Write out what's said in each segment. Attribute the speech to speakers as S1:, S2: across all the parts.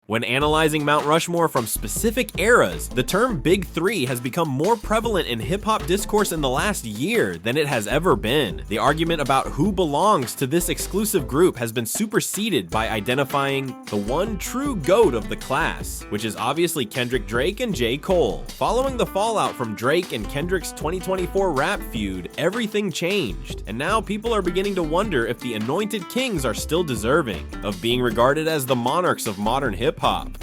S1: When analyzing Mount Rushmore from specific eras, the term Big Three has become more prevalent in hip-hop discourse in the last year than it has ever been. The argument about who belongs to this exclusive group has been superseded by identifying the one true GOAT of the class, which is obviously Kendrick Drake and J. Cole. Following the fallout from Drake and Kendrick's 2024 rap feud, everything changed, and now people are beginning to wonder if the anointed kings are still deserving of being regarded as the monarchs of modern hip-hop,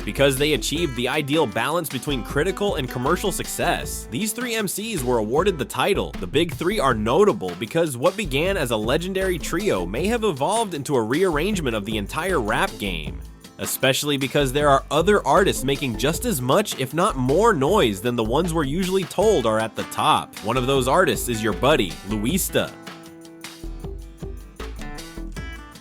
S1: because they achieved the ideal balance between critical and commercial success. These three MCs were awarded the title. The Big Three are notable because what began as a legendary trio may have evolved into a rearrangement of the entire rap game, especially because there are other artists making just as much, if not more, noise than the ones we're usually told are at the top. One of those artists is your buddy, Luista.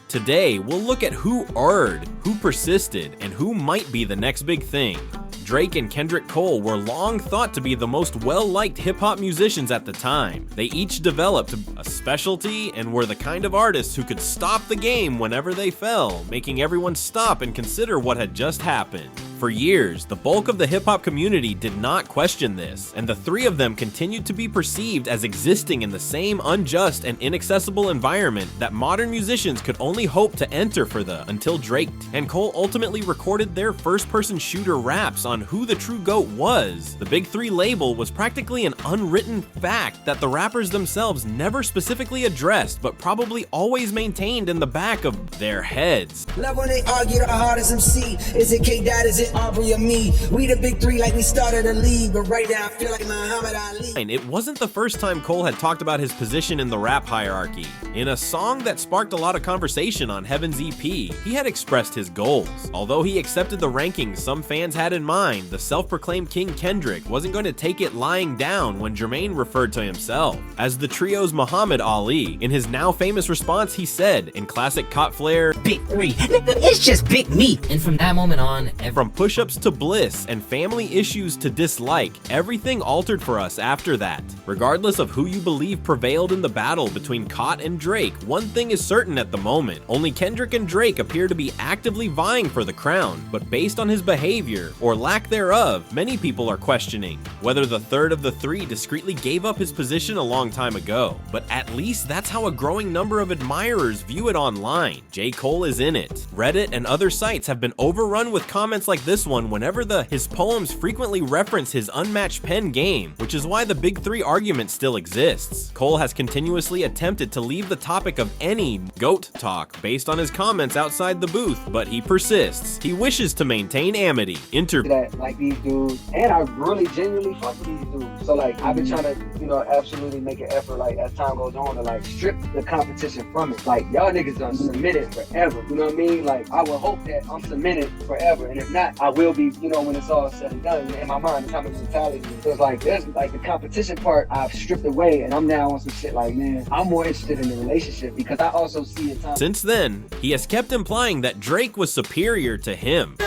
S1: Today, we'll look at who erred, who persisted, and who might be the next big thing. Drake and Kendrick Cole were long thought to be the most well-liked hip-hop musicians at the time. They each developed a specialty and were the kind of artists who could stop the game whenever they fell, making everyone stop and consider what had just happened. For years, the bulk of the hip-hop community did not question this, and the three of them continued to be perceived as existing in the same unjust and inaccessible environment that modern musicians could only hope to enter until Drake and Cole ultimately recorded their first-person shooter raps on who the true GOAT was. The Big Three label was practically an unwritten fact that the rappers themselves never specifically addressed, but probably always maintained in the back of their heads.
S2: Love when they argue the hardest MC. Is it K-Dot, is it Aubrey or me? We the Big Three like we started a league, but right now I feel like Muhammad Ali.
S1: It wasn't the first time Cole had talked about his position in the rap hierarchy. In a song that sparked a lot of conversation on Heaven's EP, he had expressed his goals. Although he accepted the rankings some fans had in mind, the self-proclaimed King Kendrick wasn't going to take it lying down when Jermaine referred to himself as the trio's Muhammad Ali. In his now famous response, he said, in classic Cot Flair,
S3: Big Three, it's just big me. And from that moment on,
S1: from push-ups to bliss and family issues to dislike, everything altered for us after that. Regardless of who you believe prevailed in the battle between Cot and Drake, one thing is certain at the moment. Only Kendrick and Drake appear to be actively vying for the crown, but based on his behavior, or lack thereof, many people are questioning whether the third of the three discreetly gave up his position a long time ago. But at least that's how a growing number of admirers view it online. J. Cole is in it. Reddit and other sites have been overrun with comments like this one whenever his poems frequently reference his unmatched pen game, which is why the Big Three argument still exists. Cole has continuously attempted to leave the topic of any GOAT talk based on his comments outside the booth, but he persists. He wishes to maintain amity.
S4: That like these dudes, and I really genuinely fuck with these dudes. So like I've been trying to, absolutely make an effort, like as time goes on, to like strip the competition from it. Like y'all niggas done submitted forever. You know what I mean? Like I would hope that I'm submitted forever, and if not, I will be. When it's all said and done. In my mind, it's how much mentality. So it's like there's like the competition part I've stripped away, and I'm now on some shit like, man, I'm more interested in the relationship because I also see it.
S1: Since then, he has kept implying that Drake was superior to him.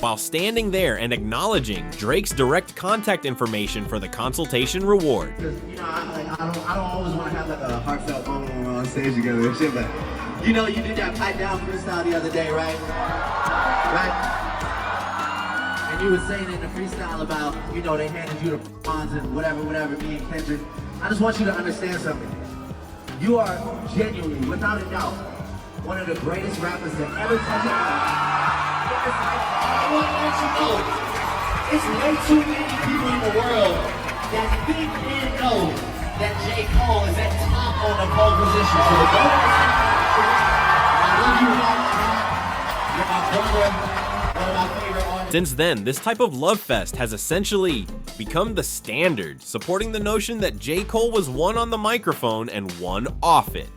S1: While standing there and acknowledging Drake's direct contact information for the consultation reward.
S5: Because, I don't always want to have like a heartfelt moment when we're on stage together and shit, but you did that pipe down freestyle the other day, right? And you were saying in the freestyle about, they handed you the bonds and whatever, me and Kendrick. I just want you to understand something. You are genuinely, without a doubt, one of the greatest rappers that ever touched it. I want to let you know, it's way too many people in the world that think and know that J. Cole is at top on the pole position. So the goal I love you, you're my brother, one of my favorite artists.
S1: Since then, this type of love fest has essentially become the standard, supporting the notion that J. Cole was one on the microphone and one off it.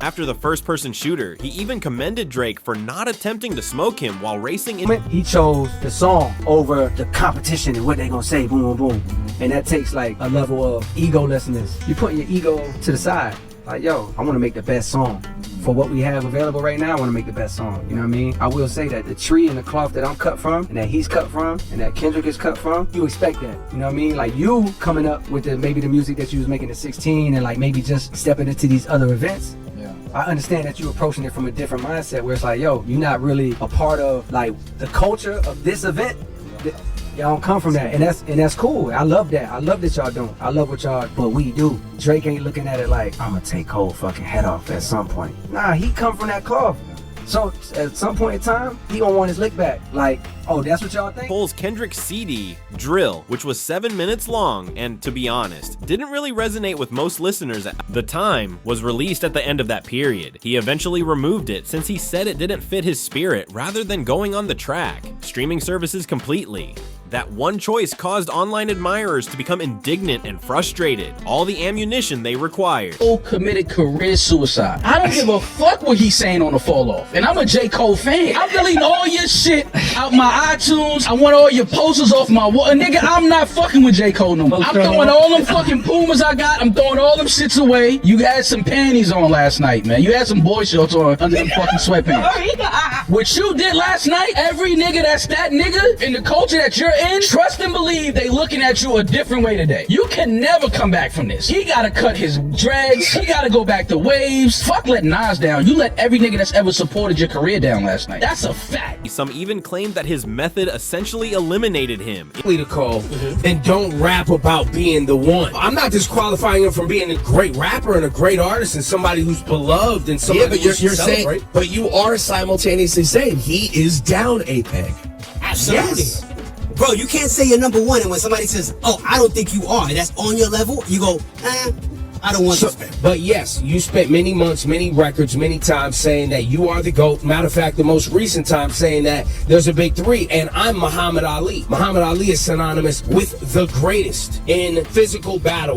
S1: After the first-person shooter, he even commended Drake for not attempting to smoke him while racing in.
S2: He chose the song over the competition and what they gonna say, boom, boom, boom. And that takes like a level of egolessness. You put your ego to the side
S4: Like, yo, I want to make the best song. For what we have available right now, I want to make the best song. You know what I mean? I will say that the tree and the cloth that I'm cut from, and that he's cut from, and that Kendrick is cut from, you expect that. You know what I mean? Like you coming up with maybe the music that you was making at 16 and like maybe just stepping into these other events. Yeah. I understand that you're approaching it from a different mindset where it's like, yo, you're not really a part of like the culture of this event. Y'all don't come from that, and that's cool. I love that. I love that y'all don't. I love what y'all, but we do. Drake ain't looking at it like, I'm gonna take Cole fucking head off at some point. Nah, he come from that cloth. So at some point in time, he gonna want his lick back. Like, oh, that's what y'all think?
S1: Cole's Kendrick CD, Drill, which was 7 minutes long and, to be honest, didn't really resonate with most listeners at the time, was released at the end of that period. He eventually removed it since he said it didn't fit his spirit rather than going on the track, streaming services completely. That one choice caused online admirers to become indignant and frustrated, all the ammunition they required.
S6: Cole committed career suicide. I don't give a fuck what he's saying on the fall off. And I'm a J. Cole fan. I'm deleting all your shit out my iTunes. I want all your posters off my wall. Nigga, I'm not fucking with J. Cole no more. I'm throwing all them fucking Pumas I got. I'm throwing all them shits away. You had some panties on last night, man. You had some boy shorts on under them fucking sweatpants. What you did last night, every nigga that's that nigga in the culture that you're in, trust and believe they looking at you a different way today. You can never come back from this. He gotta cut his dreads. He gotta go back to waves. Fuck letting Nas down. You let every nigga that's ever supported your career down last night. That's a fact.
S1: Some even claimed that his method essentially eliminated him.
S7: To Cole, and don't rap about being the one. I'm not disqualifying him from being a great rapper and a great artist and somebody who's beloved and somebody
S8: but you're saying, but you are simultaneously saying he is down a peg.
S7: Absolutely.
S8: Yes. Bro, you can't say you're number one, and when somebody says, oh, I don't think you are, and that's on your level, you go, I don't want this.
S7: But yes, you spent many months, many records, many times saying that you are the GOAT. Matter of fact, the most recent time saying that there's a big three, and I'm Muhammad Ali. Muhammad Ali is synonymous with the greatest in physical battle,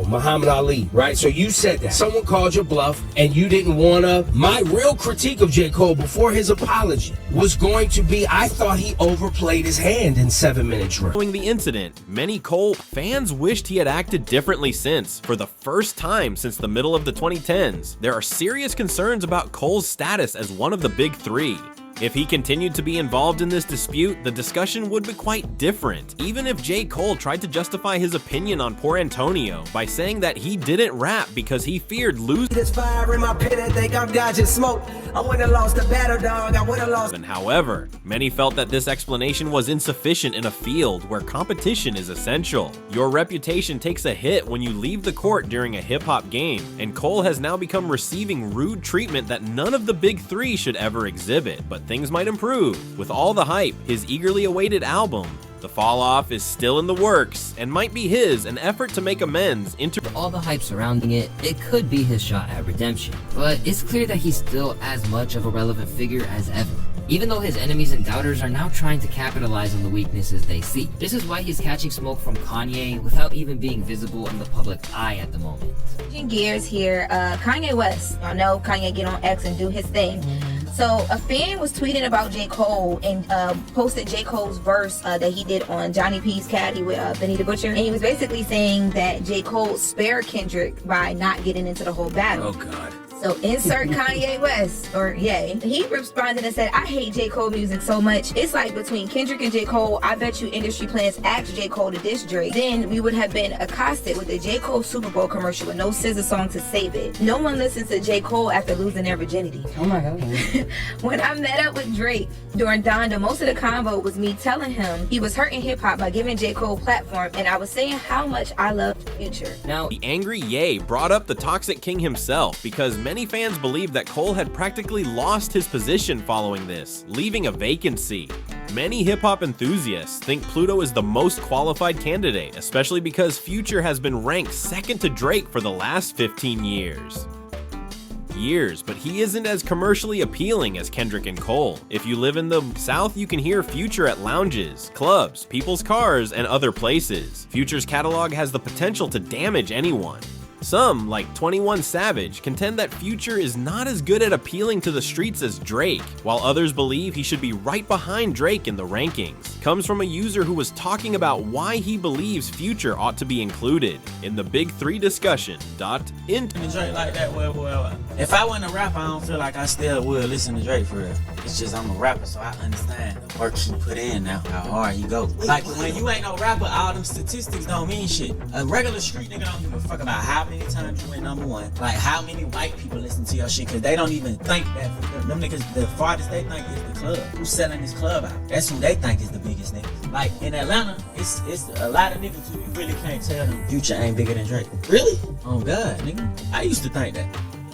S7: Muhammad Ali, right? So you said that. Someone called your bluff, and you didn't want to. My real critique of J. Cole before his apology was going to be, I thought he overplayed his hand in 7 minutes.
S1: Following the incident, many Cole fans wished he had acted differently since, for the first time since the middle of the 2010s. There are serious concerns about Cole's status as one of the big three. If he continued to be involved in this dispute, the discussion would be quite different, even if J. Cole tried to justify his opinion on Poor Antonio by saying that he didn't rap because he feared losing.
S2: There's fire in my pit, I think I'm dodging smoke. I would've lost the battle, dog. I would've lost.
S1: However, many felt that this explanation was insufficient in a field where competition is essential. Your reputation takes a hit when you leave the court during a hip-hop game, and Cole has now become receiving rude treatment that none of the big three should ever exhibit. But things might improve. With all the hype, his eagerly awaited album, The Fall Off, is still in the works and might be an effort to make amends into
S3: all the hype surrounding it. It could be his shot at redemption, but it's clear that he's still as much of a relevant figure as ever, even though his enemies and doubters are now trying to capitalize on the weaknesses they see. This is why he's catching smoke from Kanye without even being visible in the public eye at the moment.
S9: Changing gears here, Kanye West. I know Kanye get on X and do his thing. So a fan was tweeting about J. Cole and posted J. Cole's verse that he did on Johnny P's Caddy with Benny the Butcher. And he was basically saying that J. Cole spared Kendrick by not getting into the whole battle.
S8: Oh, God.
S9: So insert Kanye West, or yay. He responded and said, I hate J. Cole music so much. It's like between Kendrick and J. Cole, I bet you industry plans asked J. Cole to diss Drake. Then we would have been accosted with a J. Cole Super Bowl commercial with no scissor song to save it. No one listens to J. Cole after losing their virginity.
S10: Oh my God.
S9: When I met up with Drake during Donda, most of the convo was me telling him he was hurting hip hop by giving J. Cole platform, and I was saying how much I loved Future.
S1: Now, the angry Ye brought up the Toxic King himself because many fans believed that Cole had practically lost his position following this, leaving a vacancy. Many hip-hop enthusiasts think Pluto is the most qualified candidate, especially because Future has been ranked second to Drake for the last 15 years. But he isn't as commercially appealing as Kendrick and Cole. If you live in the South, you can hear Future at lounges, clubs, people's cars, and other places. Future's catalog has the potential to damage anyone. Some, like 21 Savage, contend that Future is not as good at appealing to the streets as Drake, while others believe he should be right behind Drake in the rankings. Comes from a user who was talking about why he believes Future ought to be included in the Big 3 discussion.
S10: Drake like that, well, if I wasn't a rapper, I don't feel like I still would listen to Drake for real. It's just I'm a rapper, so I understand the work he put in now, how hard he go. Like when you ain't no rapper, all them statistics don't mean shit. A regular street nigga don't give a fuck about how many times you went #1, like how many white people listen to your shit, cause they don't even think that them niggas, the farthest they think is the club. Who's selling this club out? That's who they think is the biggest niggas. Like in Atlanta, it's a lot of niggas who you really can't tell them Future ain't bigger than Drake. Really? Oh God, nigga. I used to think that.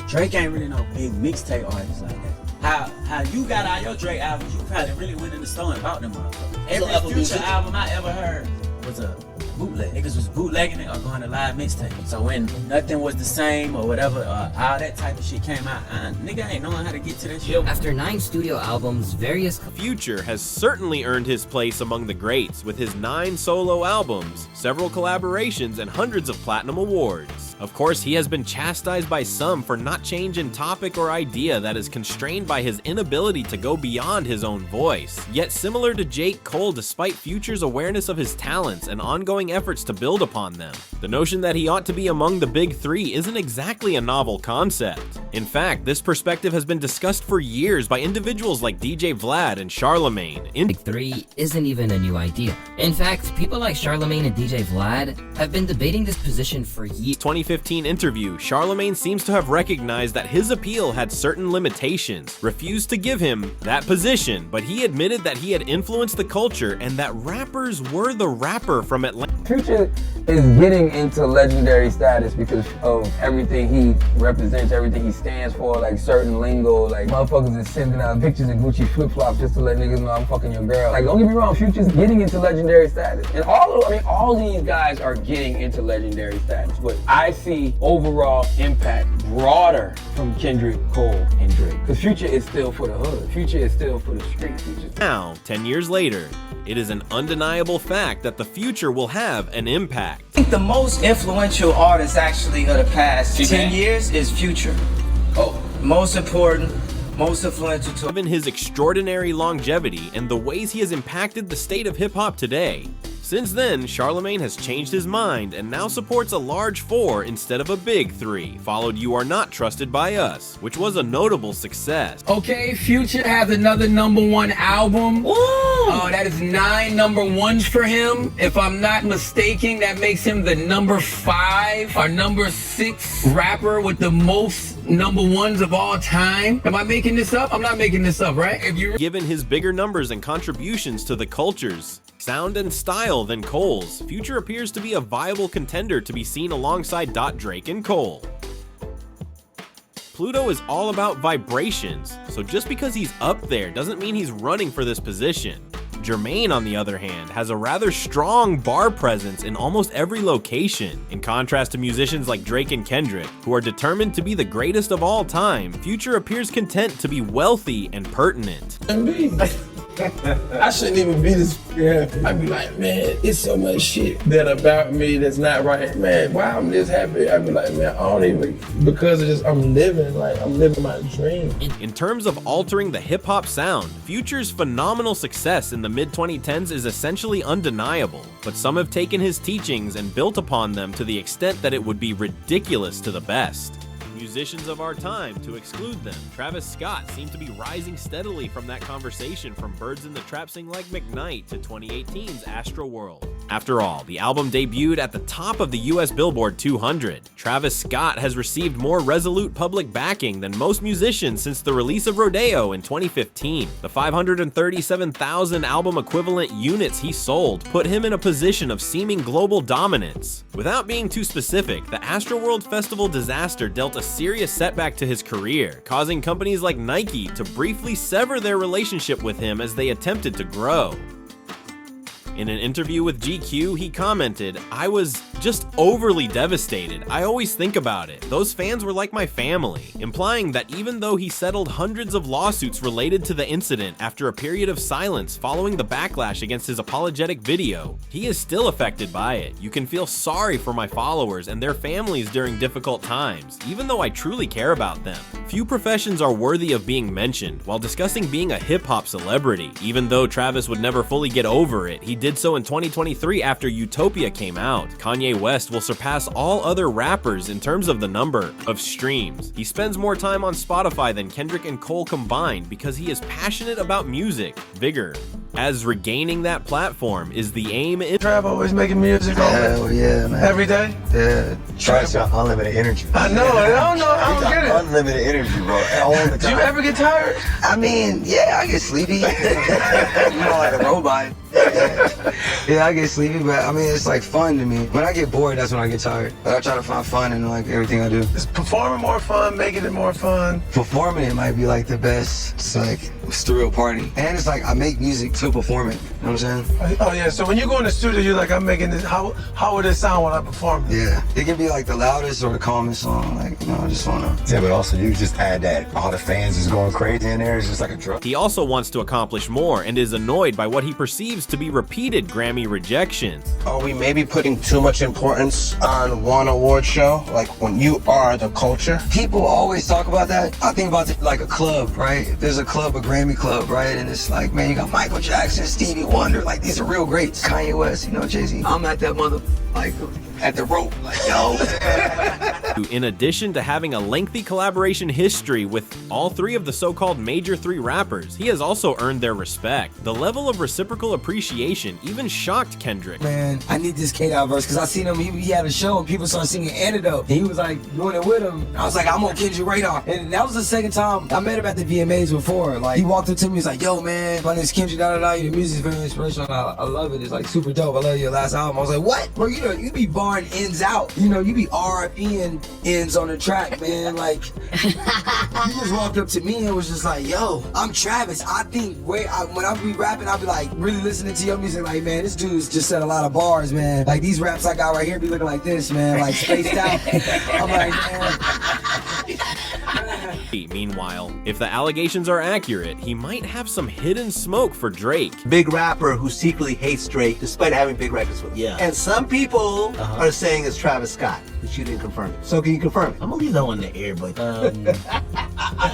S10: Drake ain't really no big mixtape artist like that. How you got all your Drake albums, you probably really went in the store and bought them motherfuckers. Every Future album I ever heard was a bootleg. Niggas was bootlegging it or going to live mixtape. So when nothing was the same or whatever, all that type of shit came out, nigga ain't knowing how to get to that shit.
S3: After 9 studio albums, various
S1: Future has certainly earned his place among the greats with his 9 solo albums, several collaborations, and hundreds of platinum awards. Of course, he has been chastised by some for not changing topic or idea that is constrained by his inability to go beyond his own voice. Yet similar to J. Cole, despite Future's awareness of his talents and ongoing efforts to build upon them, the notion that he ought to be among the Big 3 isn't exactly a novel concept. In fact, this perspective has been discussed for years by individuals like DJ Vlad and Charlemagne.
S3: Big 3 isn't even a new idea. In fact, people like Charlemagne and DJ Vlad have been debating this position for years.
S1: 2015 interview, Charlemagne seems to have recognized that his appeal had certain limitations, refused to give him that position, but he admitted that he had influenced the culture and that rappers were the rapper from Atlanta.
S11: Future is getting into legendary status because of everything he represents, everything he stands for, like certain lingo, like motherfuckers is sending out pictures in Gucci flip-flops just to let niggas know I'm fucking your girl. Like, don't get me wrong, Future's getting into legendary status. And all these guys are getting into legendary status, but I see overall impact broader from Kendrick, Cole, and Drake. Because Future is still for the hood. Future is still for the street.
S1: Now, 10 years later, it is an undeniable fact that the Future will have an impact.
S12: I think the most influential artist actually of the past 10 years is Future. Most important, most influential to
S1: Given his extraordinary longevity and the ways he has impacted the state of hip-hop today. Since then, Charlemagne has changed his mind and now supports a large 4 instead of a big 3, followed You Are Not Trusted by Us, which was a notable success.
S7: Okay, Future has another #1 album. That is 9 #1s for him. If I'm not mistaken, that makes him the #5 or #6 rapper with the most #1s of all time. Am I making this up? I'm not making this up, right?
S1: Given his bigger numbers and contributions to the culture's sound and style than Cole's, Future appears to be a viable contender to be seen alongside Drake and Cole. Pluto is all about vibrations, so just because he's up there doesn't mean he's running for this position. Jermaine, on the other hand, has a rather strong bar presence in almost every location. In contrast to musicians like Drake and Kendrick, who are determined to be the greatest of all time, Future appears content to be wealthy and pertinent.
S11: I shouldn't even be this happy. I'd be like, man, it's so much shit that about me that's not right. Man, why I'm this happy? I'd be like, man, I don't even, because of this, I'm living my dream.
S1: In terms of altering the hip-hop sound, Future's phenomenal success in the mid-2010s is essentially undeniable, but some have taken his teachings and built upon them to the extent that it would be ridiculous to the best. Musicians of our time, to exclude them. Travis Scott seemed to be rising steadily from that conversation, from Birds in the Trap Sing Like McKnight to 2018's Astroworld. After all, the album debuted at the top of the US Billboard 200. Travis Scott has received more resolute public backing than most musicians since the release of Rodeo in 2015. The 537,000 album equivalent units he sold put him in a position of seeming global dominance. Without being too specific, the Astroworld Festival disaster dealt a serious setback to his career, causing companies like Nike to briefly sever their relationship with him as they attempted to grow. In an interview with GQ, he commented, "I was Just overly devastated. I always think about it. Those fans were like my family, implying that even though he settled hundreds of lawsuits related to the incident after a period of silence following the backlash against his apologetic video, he is still affected by it. You can feel sorry for my followers and their families during difficult times, even though I truly care about them. Few professions are worthy of being mentioned while discussing being a hip-hop celebrity. Even though Travis would never fully get over it, he did so in 2023 after Utopia came out. Kanye West will surpass all other rappers in terms of the number of streams. He spends more time on Spotify than Kendrick and Cole combined because he is passionate about music, vigor. As regaining that platform is the aim.
S13: Trav always making music.
S14: Hell yeah, man.
S13: Every day?
S14: Yeah. Travis got unlimited energy.
S13: I know, I don't get it.
S14: Unlimited energy, bro. All the time.
S13: Do you ever get tired?
S14: I mean, yeah, I get sleepy. You know, like a robot. Yeah, I get sleepy, but I mean, it's like fun to me. When I get bored, that's when I get tired. But I try to find fun in like everything I do.
S13: Is performing more fun, making it more fun?
S14: Performing it might be like the best. It's like, it's the real party. And it's like, I make music to perform it. You know what I'm saying?
S13: Oh yeah, so when you go in the studio, you're like, I'm making this, how would it sound when I perform it?
S14: Yeah, it can be like the loudest or the calmest song, like, you know, I just wanna.
S15: Yeah, but also you just add that all the fans is going crazy in there, it's just like a drug.
S1: He also wants to accomplish more and is annoyed by what he perceives to be repeated Grammy rejections.
S16: Are we maybe putting too much importance on one award show? Like when you are the culture?
S14: People always talk about that. I think about it like a club, right? If there's a club, a Grammy club, right? And it's like, man, you got Michael Jackson, Stevie Wonder, like these are real greats. Kanye West, you know, Jay-Z. I'm at that mother, like, at the rope, like, yo.
S1: In addition to having a lengthy collaboration history with all three of the so-called major three rappers, he has also earned their respect. The level of reciprocal appreciation even shocked Kendrick.
S8: Man, I need this K-Dot verse, because I seen him, he had a show and people started singing Antidote. And he was like doing it with him. I was like, I'm on Kendrick radar. And that was the second time I met him at the VMAs before. Like, he walked up to me, he's like, yo, man, my name's Kendrick, your music's very inspirational. I love it. It's like super dope. I love your last album. I was like, what? Bro, you know, you be barring ends out. You know, you be RIPing ends on the track, man. Like, he just walked up to me and was just like, yo, I'm Travis. I think when I be rapping, I'll be like really listening to your music, like, man, this dude's just said a lot of bars, man. Like, these raps I got right here be looking like this, man, like spaced out. I'm like, man.
S1: Meanwhile, if the allegations are accurate, he might have some hidden smoke for Drake.
S17: Big rapper who secretly hates Drake despite having big records with him. Yeah. And some people are saying it's Travis Scott, but you didn't confirm it. So can you confirm it?
S18: I'm gonna leave that one in the air, but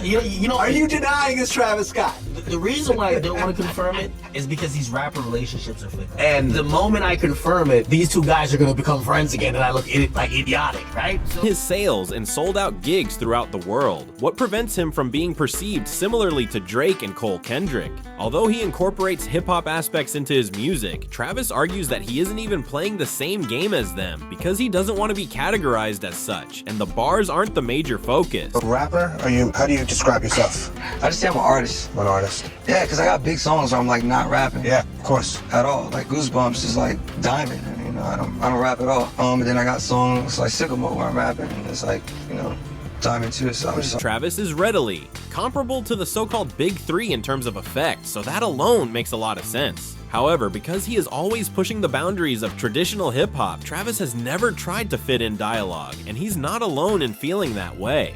S18: you know,
S17: are you denying it's Travis Scott?
S18: The reason why I don't want to confirm it is because these rapper relationships are fickle. And the moment I confirm it, these two guys are gonna become friends again, and I look like idiotic, right?
S1: His sales and sold out gigs throughout the world. What prevents him from being perceived similarly to Drake and Cole Kendrick? Although he incorporates hip-hop aspects into his music, Travis argues that he isn't even playing the same game as them because he doesn't want to be categorized as such, and the bars aren't the major focus.
S16: A rapper? How do you describe yourself?
S14: I just say I'm an artist.
S16: An artist?
S14: Yeah, because I got big songs where I'm like not rapping.
S16: Yeah, of course.
S14: At all. Like Goosebumps is like diamond. You know, I don't rap at all. And then I got songs like Sycamore where I'm rapping, and it's like, you know, diamond too. So I'm just.
S1: Travis is readily comparable to the so-called Big Three in terms of effect, so that alone makes a lot of sense. However, because he is always pushing the boundaries of traditional hip-hop, Travis has never tried to fit in dialogue, and he's not alone in feeling that way.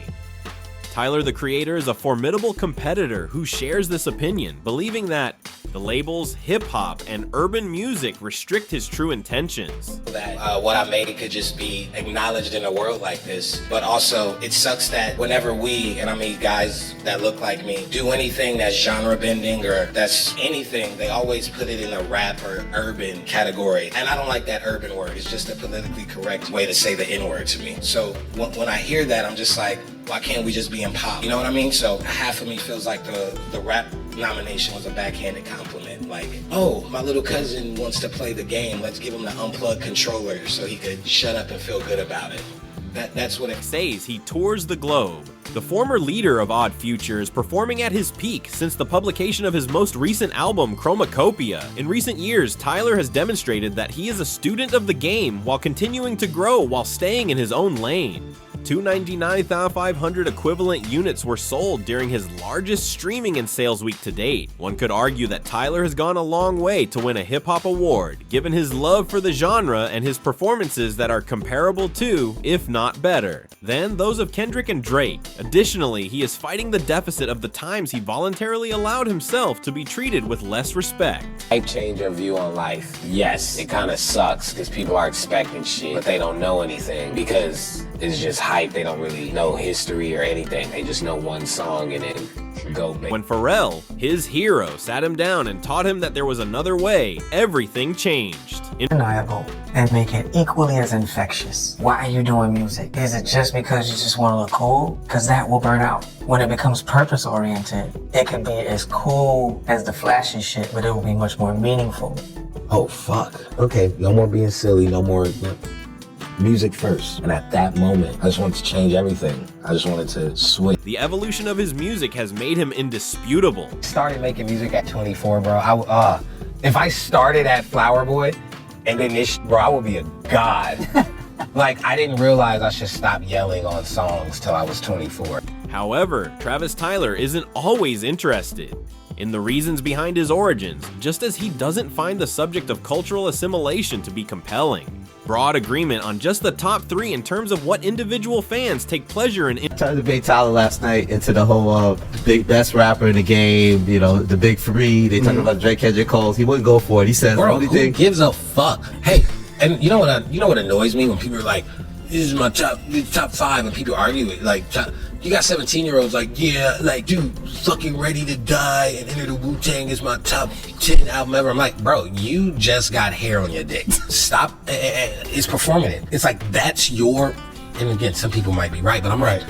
S1: Tyler, the Creator, is a formidable competitor who shares this opinion, believing that the labels hip-hop and urban music restrict his true intentions.
S19: That what I made could just be acknowledged in a world like this, but also it sucks that whenever we, and I mean guys that look like me, do anything that's genre bending or that's anything, they always put it in a rap or urban category, and I don't like that urban word. It's just a politically correct way to say the N-word to me. So when I hear that, I'm just like, why can't we just be in pop? You know what I mean? So half of me feels like the rap nomination was a backhanded compliment. Like, oh, my little cousin wants to play the game. Let's give him the unplugged controller so he could shut up and feel good about it. That's what it
S1: says. He tours the globe. The former leader of Odd Future is performing at his peak since the publication of his most recent album, Chromacopia. In recent years, Tyler has demonstrated that he is a student of the game while continuing to grow while staying in his own lane. 299,500 equivalent units were sold during his largest streaming and sales week to date. One could argue that Tyler has gone a long way to win a hip-hop award, given his love for the genre and his performances that are comparable to, if not better, than those of Kendrick and Drake. Additionally, he is fighting the deficit of the times he voluntarily allowed himself to be treated with less respect.
S20: I change your view on life. Yes, it kind of sucks because people are expecting shit, but they don't know anything because it's just hype. They don't really know history or anything. They just know one song and then go big.
S1: When Pharrell, his hero, sat him down and taught him that there was another way, everything changed.
S21: Undeniable and make it equally as infectious. Why are you doing music? Is it just because you just want to look cool? Because that will burn out. When it becomes purpose oriented, it can be as cool as the flashy shit, but it will be much more meaningful.
S15: Oh, fuck. Okay, no more being silly, no more music first. And at that moment, I just wanted to change everything. I just wanted to switch.
S1: The evolution of his music has made him indisputable.
S20: Started making music at 24, bro. If I started at Flower Boy and then this, bro, I would be a god. Like, I didn't realize I should stop yelling on songs till I was 24.
S1: However, Travis Tyler isn't always interested in the reasons behind his origins, just as he doesn't find the subject of cultural assimilation to be compelling. Broad agreement on just the top 3 in terms of what individual fans take pleasure in.
S17: I tried to debate Tyler last night into the whole big best rapper in the game, you know, the big 3. They talking about Drake, Kendrick, Cole. He wouldn't go for it. He said,
S15: bro, who gives a fuck? Hey, and you know what annoys me when people are like, this is my top 5, and people argue it. Like, you got 17-year-olds like, yeah, like, dude, fucking Ready to Die and Enter the Wu-Tang is my top 10 album ever. I'm like, bro, you just got hair on your dick. Stop. It's performing it. It's like, that's your, and again, some people might be right, but I'm right.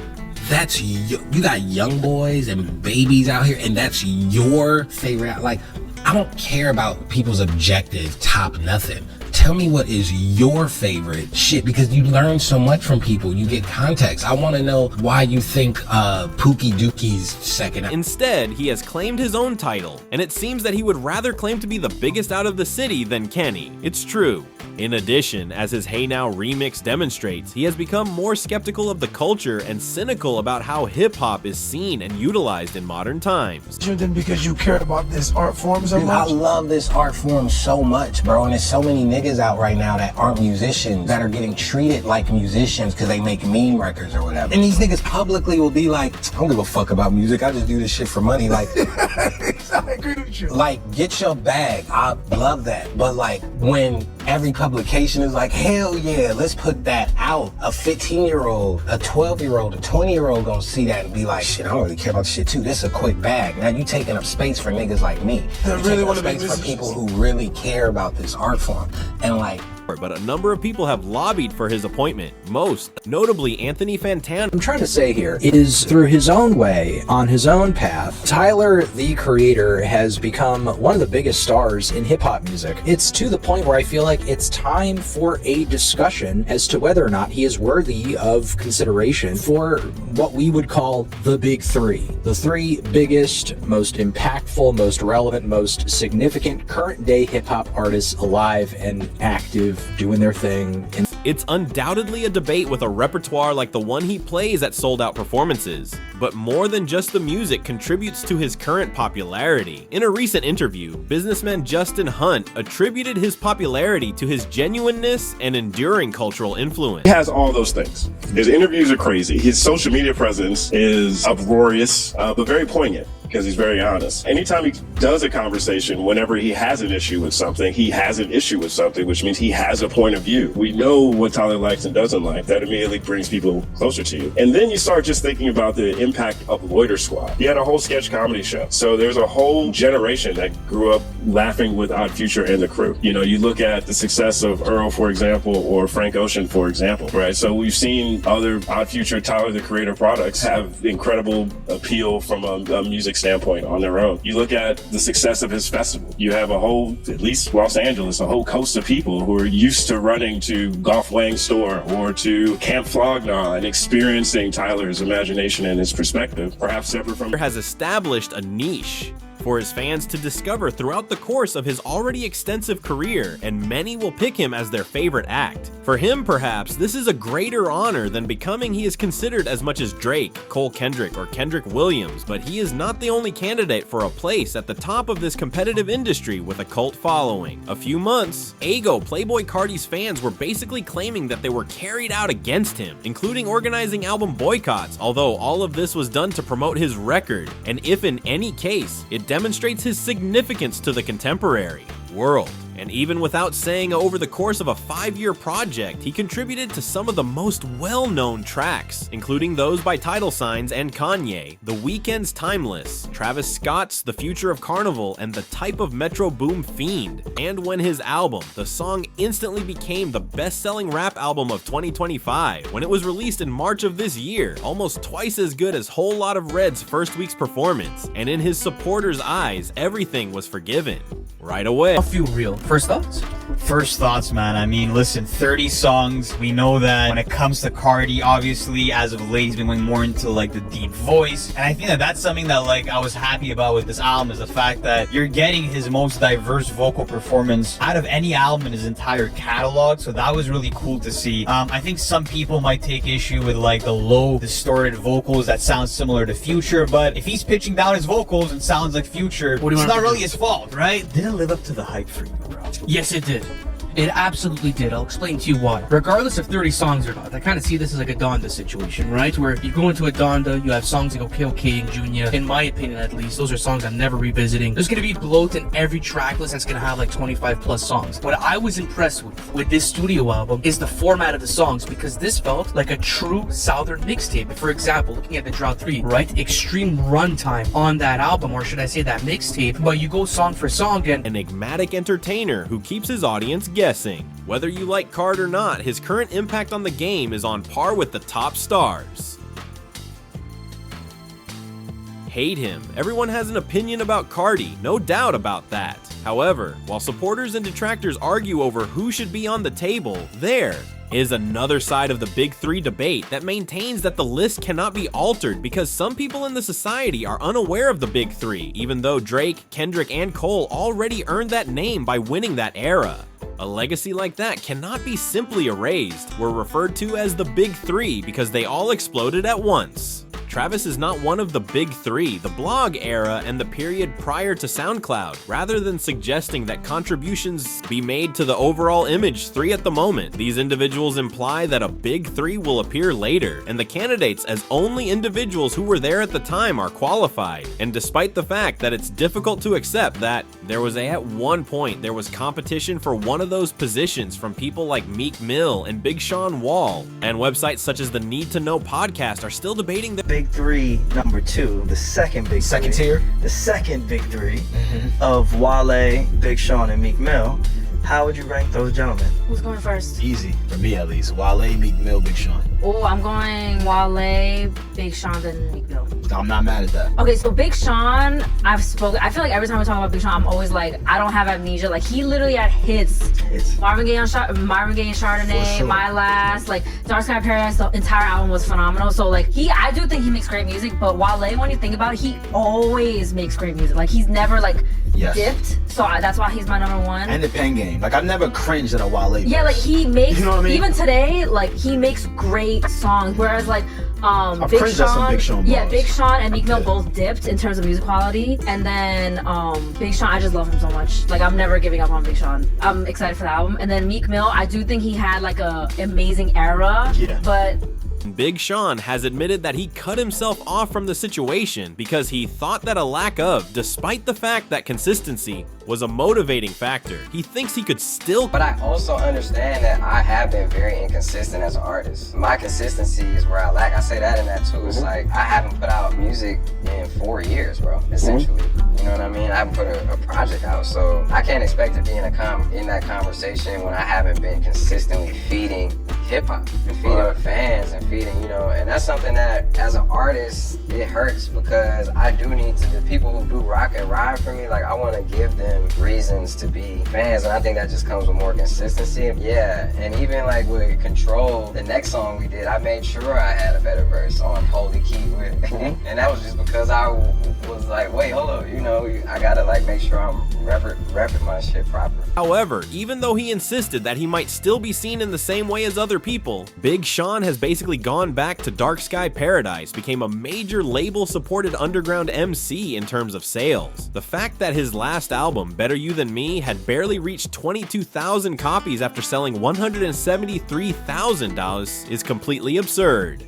S15: That's you got young boys and babies out here, and that's your favorite. Like, I don't care about people's objective top nothing. Tell me what is your favorite shit, because you learn so much from people. You get context. I want to know why you think Pookie Dookie's second.
S1: Instead, he has claimed his own title, and it seems that he would rather claim to be the biggest out of the city than Kenny. It's true. In addition, as his Hey Now remix demonstrates, he has become more skeptical of the culture and cynical about how hip-hop is seen and utilized in modern times.
S13: Than because you care about this art form so much?
S20: I love this art form so much, bro, and there's so many niggas out right now that aren't musicians that are getting treated like musicians because they make meme records or whatever. And these niggas publicly will be like, I don't give a fuck about music, I just do this shit for money. Like,
S13: I agree with you.
S20: Like, get your bag. I love that. But like, when every publication is like, hell yeah, let's put that out. A 15-year-old, a 12-year-old, a 20-year-old gonna see that and be like, shit, I don't really care about this shit too. This is a quick bag. Now you taking up space for niggas like me.
S13: That really want to
S20: make space for people who really care about this art form. And like,
S1: but a number of people have lobbied for his appointment, most notably Anthony Fantano.
S22: I'm trying to say here is through his own way, on his own path, Tyler, the creator, has become one of the biggest stars in hip-hop music. It's to the point where I feel like it's time for a discussion as to whether or not he is worthy of consideration for what we would call the big 3. The 3 biggest, most impactful, most relevant, most significant current-day hip-hop artists alive and active, doing their thing.
S1: It's undoubtedly a debate with a repertoire like the one he plays at sold-out performances, but more than just the music contributes to his current popularity. In a recent interview, businessman Justin Hunt attributed his popularity to his genuineness and enduring cultural influence.
S23: He has all those things. His interviews are crazy. His social media presence is uproarious, but very poignant, because he's very honest. Anytime he does a conversation, whenever he has an issue with something, he has an issue with something, which means he has a point of view. We know what Tyler likes and doesn't like. That immediately brings people closer to you. And then you start just thinking about the impact of Loiter Squad. He had a whole sketch comedy show. So there's a whole generation that grew up laughing with Odd Future and the crew. You know, you look at the success of Earl, for example, or Frank Ocean, for example, right? So we've seen other Odd Future, Tyler, the Creator products have incredible appeal from a music standpoint on their own. You look at the success of his festival. You have a whole, at least Los Angeles, a whole coast of people who are used to running to Golf Wang's store or to Camp Flog Gnaw and experiencing Tyler's imagination and his perspective, perhaps separate from.
S1: Has established a niche for his fans to discover throughout the course of his already extensive career, and many will pick him as their favorite act. For him, perhaps, this is a greater honor than becoming he is considered as much as Drake, Cole Kendrick, or Kendrick Williams, but he is not the only candidate for a place at the top of this competitive industry with a cult following. A few months ago, Playboi Carti's fans were basically claiming that they were carried out against him, including organizing album boycotts, although all of this was done to promote his record, and if in any case, it demonstrates his significance to the contemporary world. And even without saying, over the course of a 5-year project, he contributed to some of the most well-known tracks, including those by Tidal Signs and Kanye, The Weeknd's Timeless, Travis Scott's The Future of Carnival, and The Type of Metro Boom Fiend. And when his album, the song instantly became the best-selling rap album of 2025, when it was released in March of this year, almost twice as good as Whole Lot of Red's first week's performance, and in his supporters' eyes, everything was forgiven right away.
S4: I'll feel real. First thoughts?
S5: First thoughts, man. I mean, listen, 30 songs. We know that when it comes to Carti, obviously, as of late, he's been going more into like the deep voice. And I think that that's something that like I was happy about with this album, is the fact that you're getting his most diverse vocal performance out of any album in his entire catalog. So that was really cool to see. I think some people might take issue with like the low distorted vocals that sound similar to Future, but if he's pitching down his vocals and sounds like Future, it's not really his fault, right? Didn't live up to the hype for you, bro.
S4: Yes, it did. It absolutely did. I'll explain to you why. Regardless of 30 songs or not, I kind of see this as like a Donda situation, right? Where you go into a Donda, you have songs like OK and Junior. In my opinion, at least, those are songs I'm never revisiting. There's going to be bloat in every track list that's going to have like 25 plus songs. What I was impressed with this studio album is the format of the songs, because this felt like a true Southern mixtape. For example, looking at the Drought 3, right? Extreme runtime on that album, or should I say that mixtape, but you go song for song and...
S1: Enigmatic entertainer who keeps his audience guessing. Whether you like Card or not, his current impact on the game is on par with the top stars. Hate him. Everyone has an opinion about Carti, no doubt about that. However, while supporters and detractors argue over who should be on the table, there is another side of the Big Three debate that maintains that the list cannot be altered because some people in the society are unaware of the Big Three, even though Drake, Kendrick, and Cole already earned that name by winning that era. A legacy like that cannot be simply erased. We're referred to as the Big Three because they all exploded at once. Travis is not one of the Big Three, the blog era and the period prior to SoundCloud. Rather than suggesting that contributions be made to the overall image three at the moment, these individuals imply that a Big Three will appear later, and the candidates as only individuals who were there at the time are qualified. And despite the fact that it's difficult to accept that at one point there was competition for one of those positions from people like Meek Mill and Big Sean Wall, and websites such as the Need to Know podcast are still debating the
S12: Big Three number 2, the second Big
S22: Second
S12: Three.
S22: tier?
S12: The second Big Three of Wale, Big Sean, and Meek Mill. How would you rank those gentlemen?
S6: Who's going first?
S15: Easy, for me at least. Wale, Meek Mill, Big Sean.
S6: Oh, I'm going Wale, Big Sean, then Meek Mill.
S15: I'm not mad at that.
S6: Okay, so Big Sean, I feel like every time we talk about Big Sean, I'm always like, I don't have amnesia. Like, he literally had hits. Marvin Gaye and Chardonnay, My Last, like, Dark Sky Paradise, the entire album was phenomenal. So, like, I do think he makes great music, but Wale, when you think about it, he always makes great music. Like, he's never, like, dipped. So that's why he's my number one.
S15: And the pen game. Like, I've never cringed at a Wale verse.
S6: Yeah, like, he makes,
S15: you know what I mean?
S6: Even today, like, he makes great songs. Whereas, like, Big Sean, Big Sean and Meek Mill both dipped in terms of music quality, and then Big Sean, I just love him so much. Like, I'm never giving up on Big Sean. I'm excited for the album. And then Meek Mill, I do think he had like a amazing era, but
S1: Big Sean has admitted that he cut himself off from the situation because he thought that a lack of, despite the fact that consistency was a motivating factor. He thinks he could still.
S24: But I also understand that I have been very inconsistent as an artist. My consistency is where I lack. I say that in that too. It's like I haven't put out music in 4 years, bro, essentially. You know what I mean? I haven't put a project out, so I can't expect to be in that conversation when I haven't been consistently feeding hip-hop and feeding fans and feeding, you know, and that's something that as an artist, it hurts because I do need to, the people who do rock and ride for me, like I want to give them reasons to be fans, and I think that just comes with more consistency. Yeah, and even like with Control, the next song we did, I made sure I had a better verse on Holy Key with, and that was just because I was like, wait, hold up, you know, I gotta like make sure I'm repping my shit proper.
S1: However, even though he insisted that he might still be seen in the same way as other people, Big Sean has basically gone back to Dark Sky Paradise, became a major label-supported underground MC in terms of sales. The fact that his last album, Better You Than Me, had barely reached 22,000 copies after selling $173,000 is completely absurd.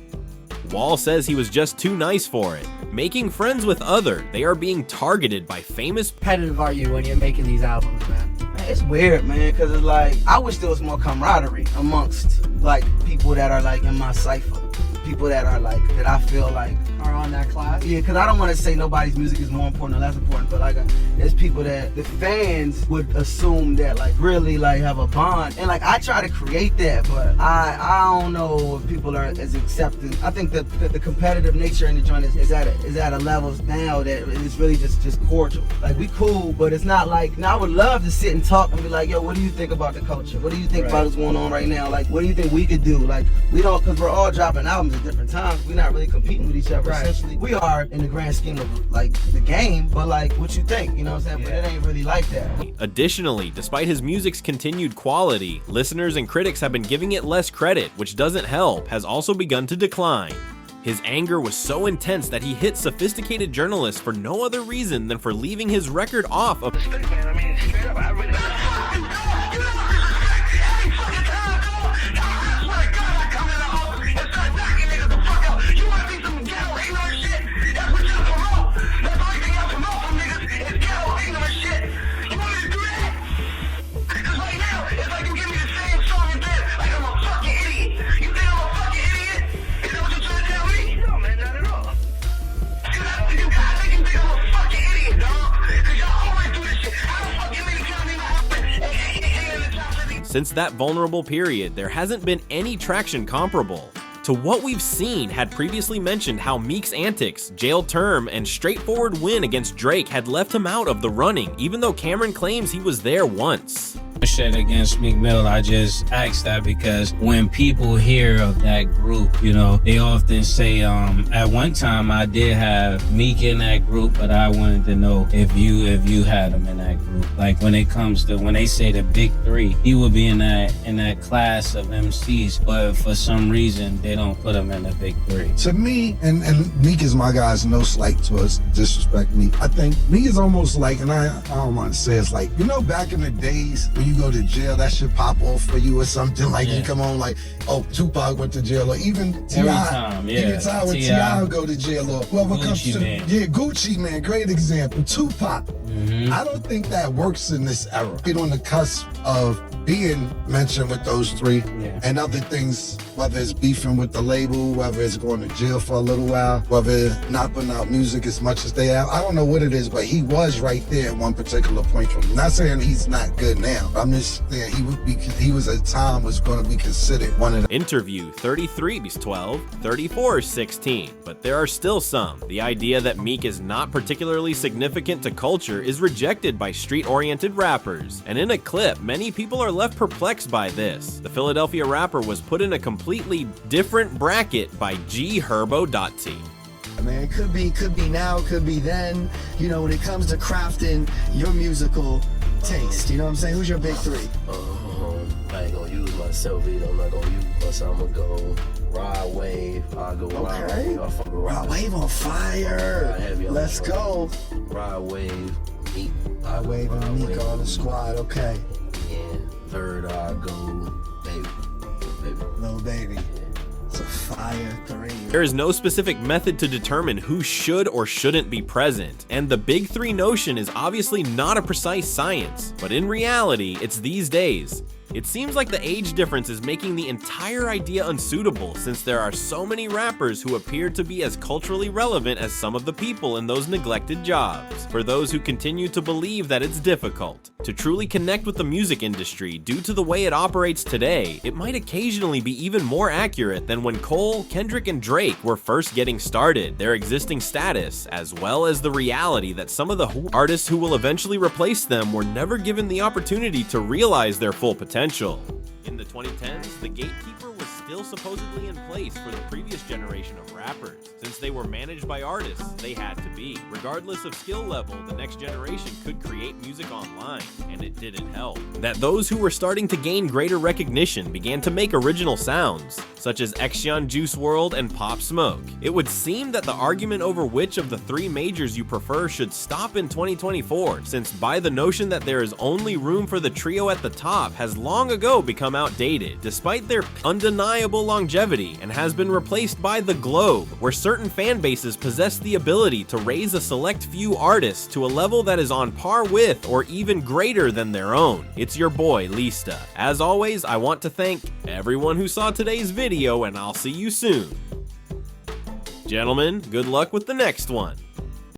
S1: Wall says he was just too nice for it. Making friends with other, they are being targeted by famous.
S12: Competitive are you when you're making these albums, man? It's weird, man, because it's like, I wish there was more camaraderie amongst like people that are like in my cipher. People that are like, that I feel like are on that class. Yeah, because I don't want to say nobody's music is more important or less important, but like there's people that the fans would assume that like really like have a bond, and like I try to create that, but I don't know if people are as accepting. I think that the competitive nature in the joint is at a level now that it's really just cordial. Like we cool, but it's not like, now I would love to sit and talk and be like, yo, what do you think about the culture? What do you think about what's going on right now? Like, what do you think we could do? Like, we don't, because we're all dropping albums at different times. We're not really competing with each other. Essentially, we are in the grand scheme of like the game, but like what you think, you know what I'm saying? But it ain't really like that.
S1: Additionally, despite his music's continued quality, listeners and critics have been giving it less credit, which doesn't help, has also begun to decline. His anger was so intense that he hit sophisticated journalists for no other reason than for leaving his record off of. Since that vulnerable period, there hasn't been any traction comparable to what we've seen. Had previously mentioned how Meek's antics, jail term, and straightforward win against Drake had left him out of the running, even though Cameron claims he was there once.
S2: Shit against Meek Mill, I just asked that because when people hear of that group, you know, they often say, at one time I did have Meek in that group, but I wanted to know if you had him in that group. Like when it comes to, when they say the big three, he would be in that class of MCs, but for some reason they don't put him in the big three.
S3: To me, and Meek is my guys, no slight to us, disrespect Meek. I think Meek is almost like, and I don't want to say it's like, you know, back in the days when you go to jail, that should pop off for you or something. Like you come on like, oh, Tupac went to jail, or even T.I. Even T.I. when T.I. go to jail, or whoever comes to, Gucci Man, great example. Tupac. I don't think that works in this era. Get on the cusp of being mentioned with those three and other things, whether it's beefing with the label, whether it's going to jail for a little while, whether it's not putting out music as much as they have. I don't know what it is, but he was right there at one particular point. From not saying he's not good now. I'm just saying he was at a time was going to be considered one of the
S1: interview 33 is 12, 34 is 16, but there are still some. The idea that Meek is not particularly significant to culture is rejected by street-oriented rappers, and in a clip, many people are left perplexed by this. The Philadelphia rapper was put in a completely different bracket by G-Herbo.T.
S9: Man, could be now, could be then. You know, when it comes to crafting your musical taste, you know what I'm saying? Who's your big three?
S10: I ain't gonna use myself either. I'm not gonna use myself. I'm gonna go Rod Wave. I'll go Rod Wave. I'll fuck with
S9: Rod Wave on fire. Let's go.
S10: Rod Wave, Meek.
S9: Rod Wave and Meek on the squad, okay.
S10: Yeah. Third, I'll go Baby.
S9: Lil Baby. It's a fire three.
S1: There is no specific method to determine who should or shouldn't be present, and the big three notion is obviously not a precise science, but in reality, it's these days. It seems like the age difference is making the entire idea unsuitable, since there are so many rappers who appear to be as culturally relevant as some of the people in those neglected jobs. For those who continue to believe that it's difficult to truly connect with the music industry due to the way it operates today, it might occasionally be even more accurate than when Cole, Kendrick, and Drake were first getting started, their existing status, as well as the reality that some of the artists who will eventually replace them were never given the opportunity to realize their full potential. In the 2010s, the gatekeeper was still still supposedly in place for the previous generation of rappers. Since they were managed by artists, they had to be. Regardless of skill level, the next generation could create music online, and it didn't help that those who were starting to gain greater recognition began to make original sounds, such as Exxon, Juice WRLD, and Pop Smoke. It would seem that the argument over which of the three majors you prefer should stop in 2024, since by the notion that there is only room for the trio at the top has long ago become outdated, despite their undeniable longevity, and has been replaced by the Globe, where certain fan bases possess the ability to raise a select few artists to a level that is on par with or even greater than their own. It's your boy, Lista. As always, I want to thank everyone who saw today's video, and I'll see you soon. Gentlemen, good luck with the next one.